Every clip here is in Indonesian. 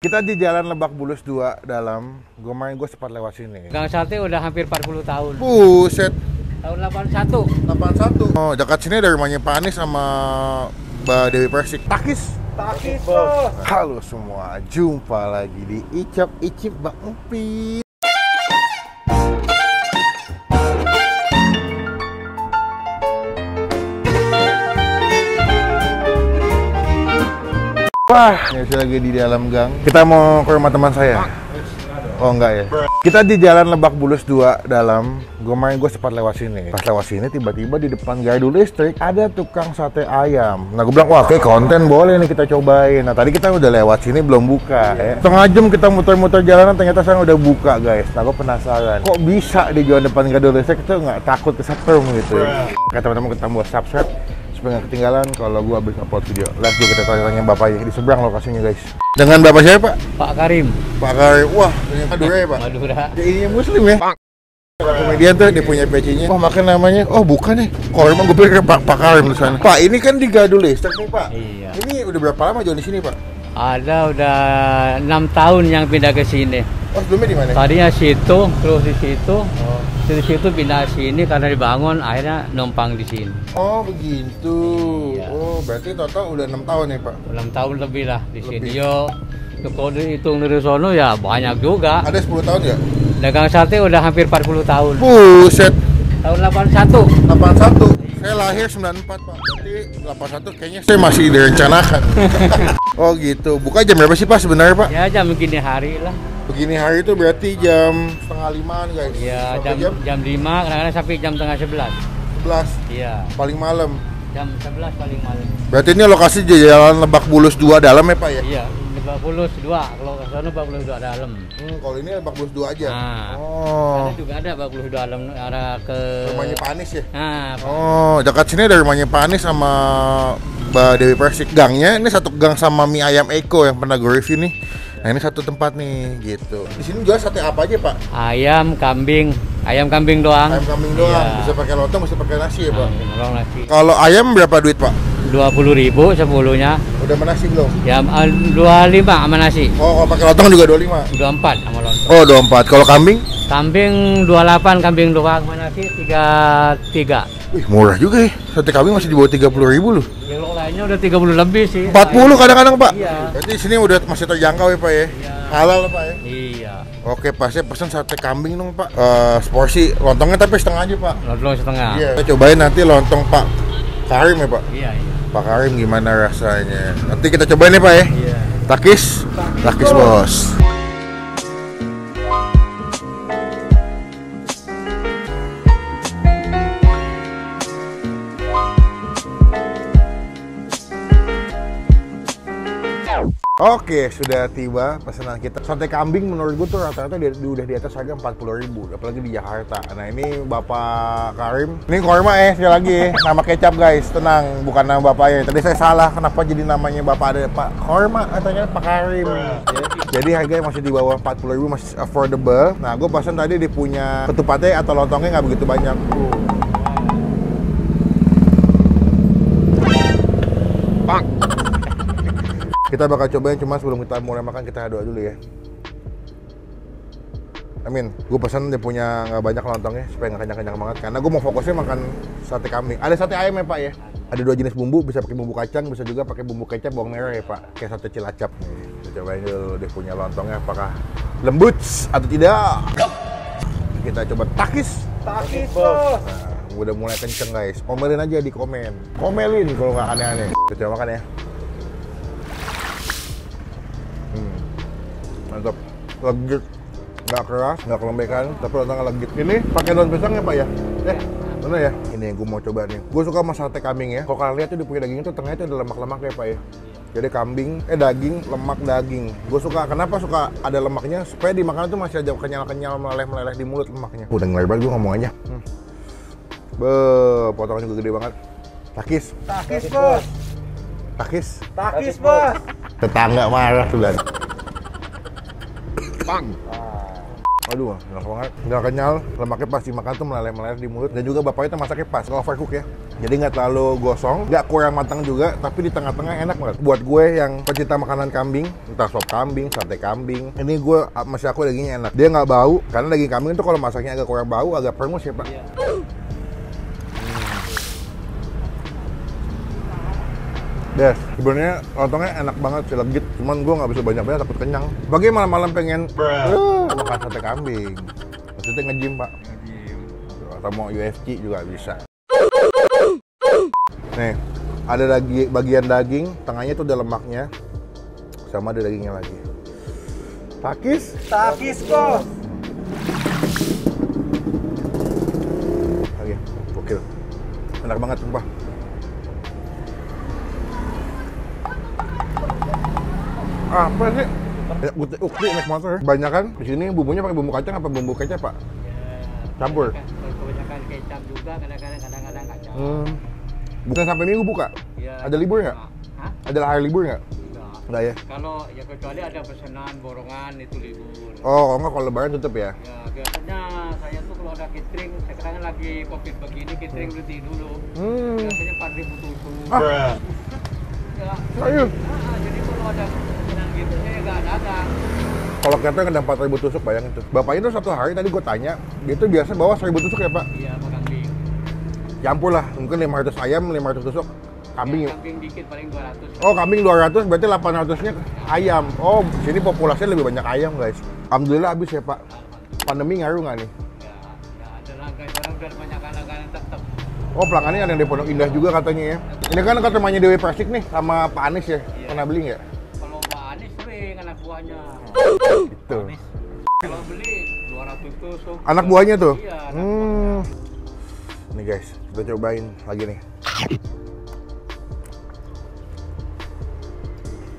Kita di Jalan Lebak Bulus 2 dalam. Gue sempat lewat sini. Gang Sate udah hampir 40 tahun. Buset. Tahun 81. 81. Oh, dekat sini ada rumahnya Pak Anies sama Mbak Dewi Persik. Takis. Takis, bos. Halo semua, jumpa lagi di Icap Icip Bang Upi. Wah, ini lagi di dalam gang. Kita mau ke rumah teman saya. Oh enggak ya. Kita di Jalan Lebak Bulus 2 dalam. Gue sempat lewat sini. Pas lewat sini tiba-tiba di depan gardu listrik ada tukang sate ayam. Nah gue bilang, wah kayak konten boleh nih kita cobain. Nah tadi kita udah lewat sini belum buka ya. Setengah jam kita muter-muter jalanan ternyata sekarang udah buka guys. Nah gue penasaran. Kok bisa dijual depan gardu listrik itu nggak takut kesetrum gitu ya. Kayak teman-teman kita buat subscribe supaya nggak ketinggalan kalau gue habis upload video. Let's go, kita tanya bapaknya di seberang lokasinya guys. Dengan bapak siapa Pak? Pak Karim. Pak Karim, wah ternyata Madura ya Pak? Madura. Ya, ini muslim ya? Komedian tuh dia punya pecinya. Wah makan namanya, oh bukan ya? Kalau emang gue pikir Pak Karim di sana. Pak ini kan di gardu listrik nih Pak. Iya. Ini udah berapa lama jual di sini Pak? Ada udah 6 tahun yang pindah ke sini. Oh sebelumnya di mana? Tadinya situ, terus di situ. Dari situ pindah sini karena dibangun, akhirnya numpang di sini. Oh begitu. Iya. Oh berarti total udah 6 tahun ya Pak? 6 tahun lebih lah di sini. Lebih. Yo, kalau dihitung dari sono ya banyak juga. Ada 10 tahun ya? Dagang sate udah hampir 40 tahun. Buset. Tahun 81. 81. Saya lahir 94 Pak. Berarti 81 kayaknya saya masih direncanakan. Oh gitu. Buka jam berapa sih Pak sebenarnya Pak? Ya jam begini hari lah. Begini hari itu berarti jam setengah 5-an guys. Iya, Sampai jam 5, kadang-kadang sampai jam tengah 11. 11 Iya, paling malam. jam 11 paling malam. Berarti ini lokasi di Jalan Lebak Bulus 2 dalam ya Pak ya? Iya, 42. Kalau ke sana 42 dalam. Kalau ini Lebak Bulus 2 aja. Nah, Oh. ada juga ada 42 dalam arah ke Rumahnya Pak Anies ya? Nah, Oh, dekat sini ada rumahnya Pak Anies sama Mbak Dewi Persik. Gangnya ini satu gang sama mie ayam Eko yang pernah gue review nih. Nah ini satu tempat nih gitu. Di sini jual sate apa aja Pak? ayam kambing doang. Ayam kambing doang. Iya. Bisa pakai lontong, bisa pakai nasi ya Pak? Nah, nasi. Kalau ayam berapa duit Pak? 20.000 sepuluhnya. Udah sama nasi belum? Ya 25 sama nasi. Oh, kalau pakai lontong juga 25. 24 sama lontong. Oh, 24. Kalau kambing? Kambing 28, kambing doang sama nasi 33. Wih, murah juga ya. Sate kambing masih di bawah 30.000 loh. Yang lainnya udah 30 lebih sih. 40 kadang-kadang Pak? Iya. Berarti di sini udah masih terjangkau ya Pak ya? Iya. Halal Pak ya? Iya. Oke Pak, saya pesen sate kambing dong Pak. Seporsi lontongnya tapi setengah aja Pak. Lontong setengah. Iya. Kita cobain nanti lontong Pak Karim ya Pak. Iya, iya. Pak Karim gimana rasanya? Nanti kita cobain ya Pak ya. Iya. Takis bos. Oke, sudah tiba pesanan kita. Sate kambing menurut gue tuh rata-rata udah di atas harga 40.000, apalagi di Jakarta. Nah ini Bapak Karim. Ini korma sekali lagi nama kecap guys, tenang, bukan nama bapaknya. Tadi saya salah, kenapa jadi namanya bapak ada Pak Korma, katanya Pak Karim. Ya. Jadi harganya masih di bawah 40.000, masih affordable. Nah gue pesan tadi dia punya ketupatnya atau lontongnya nggak begitu banyak. Kita bakal cobain, cuma sebelum kita mulai makan kita doa dulu ya. Amin. Gue pesan dia punya nggak banyak lontongnya supaya nggak kenyang-kenyang banget. Karena gue mau fokusnya makan sate kambing. Ada sate ayam ya Pak ya. Ada 2 jenis bumbu, bisa pakai bumbu kacang, bisa juga pakai bumbu kecap bawang merah ya Pak. Kayak sate Cilacap. Nih, kita cobain dulu dia punya lontongnya apakah lembut atau tidak. Kita coba takis. Takis, bos. Nah, udah mulai kenceng guys. Komelin aja di komen. Komelin kalau nggak aneh-aneh. Kita coba makan ya. Mantap, legit, nggak keras, nggak kelembekan, tapi lontongnya legit. Ini pakai daun pisang ya Pak ya? Mana ya? Ini yang gue mau coba nih. Gue suka sama sate kambing ya. Kalau kalian lihat tuh di punya daging itu tengahnya tuh ada lemak-lemaknya ya Pak ya. Jadi kambing, daging, lemak daging. Gue suka, kenapa suka ada lemaknya? Supaya dimakan tuh masih ada kenyal-kenyal, meleleh-meleleh di mulut lemaknya. Udah ngeri banget gue ngomong aja. Potongan juga gede banget. Takis. Takis, bos. Takis. Takis, bos. Tetangga marah tuh kan. Aduh, enak banget. Nggak kenyal, lemaknya pas dimakan tuh meleleh-meleleh di mulut. Dan juga bapaknya tuh masaknya pas, nggak overcook ya. Jadi nggak terlalu gosong, nggak kurang matang juga, tapi di tengah-tengah enak banget. Buat gue yang pecinta makanan kambing, entah sop kambing, sate kambing, ini gue masih aku dagingnya enak. Dia nggak bau, karena daging kambing itu kalau masaknya agak kurang bau, agak perengus ya Pak. Iya. Des, sebenarnya lontongnya enak banget sih, legit. Cuman gue nggak bisa banyak-banyak, takut kenyang. Bagi malam-malam pengen makan sate kambing, maksudnya nge-gym Pak. Atau mau UFC juga bisa. Nih, ada bagian daging, tengahnya tuh ada lemaknya, sama ada dagingnya lagi. Takis? Takis, Bos. Oke, gokil. Enak banget, sumpah. Apa sih? Ukti naik motor. Banyak kan? Di sini bumbunya pakai bumbu kacang apa bumbu kecap, Pak? Campur. Kebanyakan kecap juga, kadang-kadang kacang. Bukan sampai minggu buka? Ya. Ada libur nggak? Hah? Ada hari libur nggak? Enggak. Nggak ya? Kalau ya kecuali ada pesanan borongan itu libur. Oh, enggak kalau lebaran tutup ya? Ya biasanya saya tuh kalau ada catering, sekarang lagi covid begini catering berhenti dulu. Biasanya 4.000 tusuk. Ya. Ayo. Jadi kalau ada pesanan gitu saya nggak ada. Kalau catering ada 4.000 tusuk, bayangin tuh. Bapak itu satu hari tadi gue tanya, dia tuh biasa bawa 1.000 tusuk ya Pak? Iya, Pak kambing. Campur lah, mungkin 500 ayam, 500 tusuk kambing. Ya, kambing dikit paling 200. Oh, kambing 200, berarti 800-nya ayam. Oh, sini populasinya lebih banyak ayam guys. Alhamdulillah habis ya Pak. Pandemi ngaruh nggak nih? Ya, ada langganan orang udah banyak langganan tetap. Oh, pelanggannya ada yang di Pondok Indah juga katanya ya. Ini kan dekat rumahnya Dewi Persik nih, sama Pak Anies ya. Iya. Pernah beli nggak? Kalau Pak Anies sering anak buahnya. Gitu. Kalau beli 200 tusuk. Anak buahnya tuh? Iya, anak buahnya. Nih guys, kita cobain lagi nih.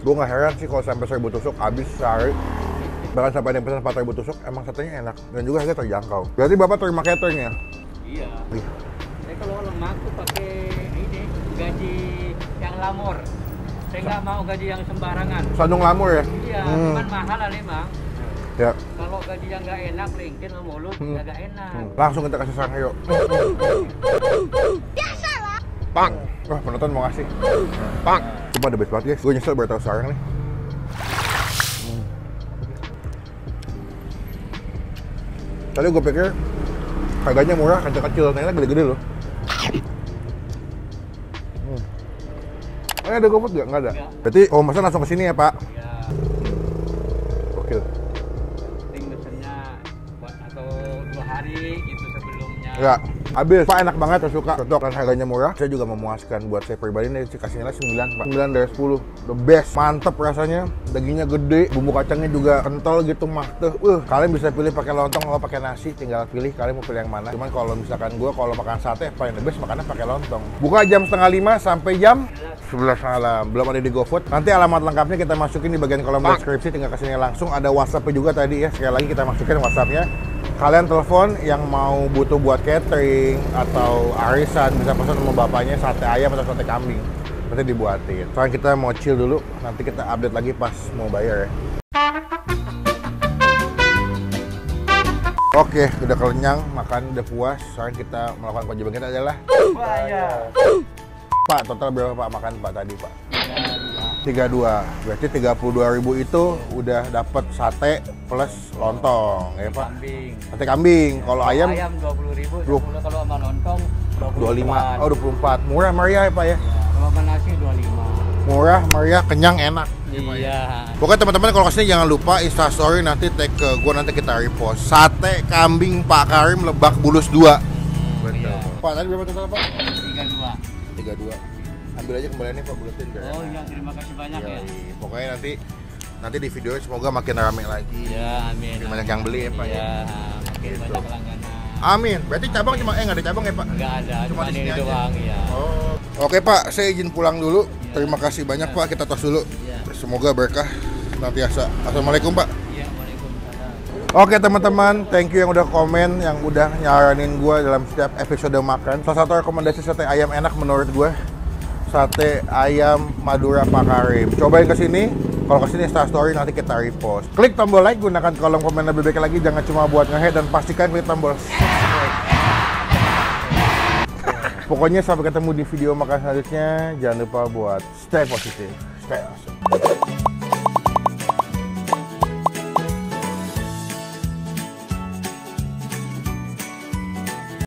Gue nggak heran sih kalau sampai 1.000 tusuk habis sehari. Bahkan sampai ada yang pesan 4.000 tusuk, emang satenya enak. Dan juga harga terjangkau. Berarti Bapak terima catering ya? Iya. Ih. Saya kalau lemak tuh pakai ini gaji yang lamor. Saya nggak mau gaji yang sembarangan. Sandung lamur ya? Iya, cuman mahal lah memang. Ya. Kalau gaji yang nggak enak, lingkin sama mulut nggak enak. Langsung kita kasih sarang yuk. Biasalah. Pang! Wah, penonton mau ngasih. Pang! Coba the best banget guys. Gue nyesel baru tahu sarang nih. Tadi gue pikir harganya murah, kecil-kecil, ternyata gede-gede loh. Ada GoFood nggak? Nggak ada. Nggak. Berarti, oh masa langsung ke sini ya Pak? Ya, Oke. penting mesennya buat atau 2 hari gitu sebelumnya. Enggak, habis. Pak enak banget, saya suka. Cocok dan harganya murah. Saya juga memuaskan buat saya pribadi nih, kasih nilai 9 Pak. 9 dari 10. The best. Mantep rasanya. Dagingnya gede, bumbu kacangnya juga kental gitu mah tuh. Kalian bisa pilih pakai lontong atau pakai nasi, tinggal pilih kalian mau pilih yang mana. Cuman kalau misalkan gue kalau makan sate paling the best makannya pakai lontong. Buka jam 4:30 sampai jam 11 malam. Belum ada di GoFood. Nanti alamat lengkapnya kita masukin di bagian kolom deskripsi, tinggal kesini langsung. Ada WhatsApp juga tadi ya. Sekali lagi kita masukin WhatsApp-nya. Kalian telepon yang mau butuh buat catering atau arisan, bisa pesan sama bapaknya sate ayam atau sate kambing. Nanti dibuatin. Soalnya kita mau chill dulu, nanti kita update lagi pas mau bayar ya. Oke, udah kenyang, makan udah puas. Sekarang kita melakukan kewajiban kita adalah Bayar. Pak, total berapa Pak makan Pak tadi Pak? 32. Berarti 32.000 itu udah dapat sate plus lontong ya Pak? Kambing. Sate kambing. Kalau ayam Ayam 20.000, 20. kalau sama lontong 25. Oh, 24. Murah meriah ya Pak ya? Ya, kalau sama nasi 25. Murah, meriah, kenyang, enak. Iya. Pokoknya teman-teman kalau kesini jangan lupa Instastory nanti tag ke gue, nanti kita repost. Sate kambing Pak Karim Lebak Bulus 2. Iya. Pak, tadi berapa total Pak? 32. 32. Ambil aja kembaliannya Pak, buletin kan. Oh iya, terima kasih banyak ya. Pokoknya nanti di video semoga makin rame lagi. Ya, amin. Makin banyak yang beli ya Pak ya. Iya, makin Gitu. banyak langganan. Amin. Berarti cabang cuma nggak ada cabang ya Pak? Enggak ada, cuma di sini ini aja. doang ya. Oh. Oke Pak, saya izin pulang dulu. Terima kasih banyak Pak, kita tos dulu. Iya. Semoga berkah nantiasa. Assalamualaikum Pak. Iya, waalaikumsalam. Oke teman-teman, thank you yang udah komen, yang udah nyaranin gue dalam setiap episode makan. Salah satu rekomendasi sate ayam enak menurut gue, sate ayam Madura Pak Karim. Cobain ke sini. Kalau kesini Instastory nanti kita repost. Klik tombol like, gunakan kolom komen lebih baik lagi. Jangan cuma buat nge-head dan pastikan klik tombol subscribe. Pokoknya sampai ketemu di video makan selanjutnya. Jangan lupa buat stay positif, stay awesome.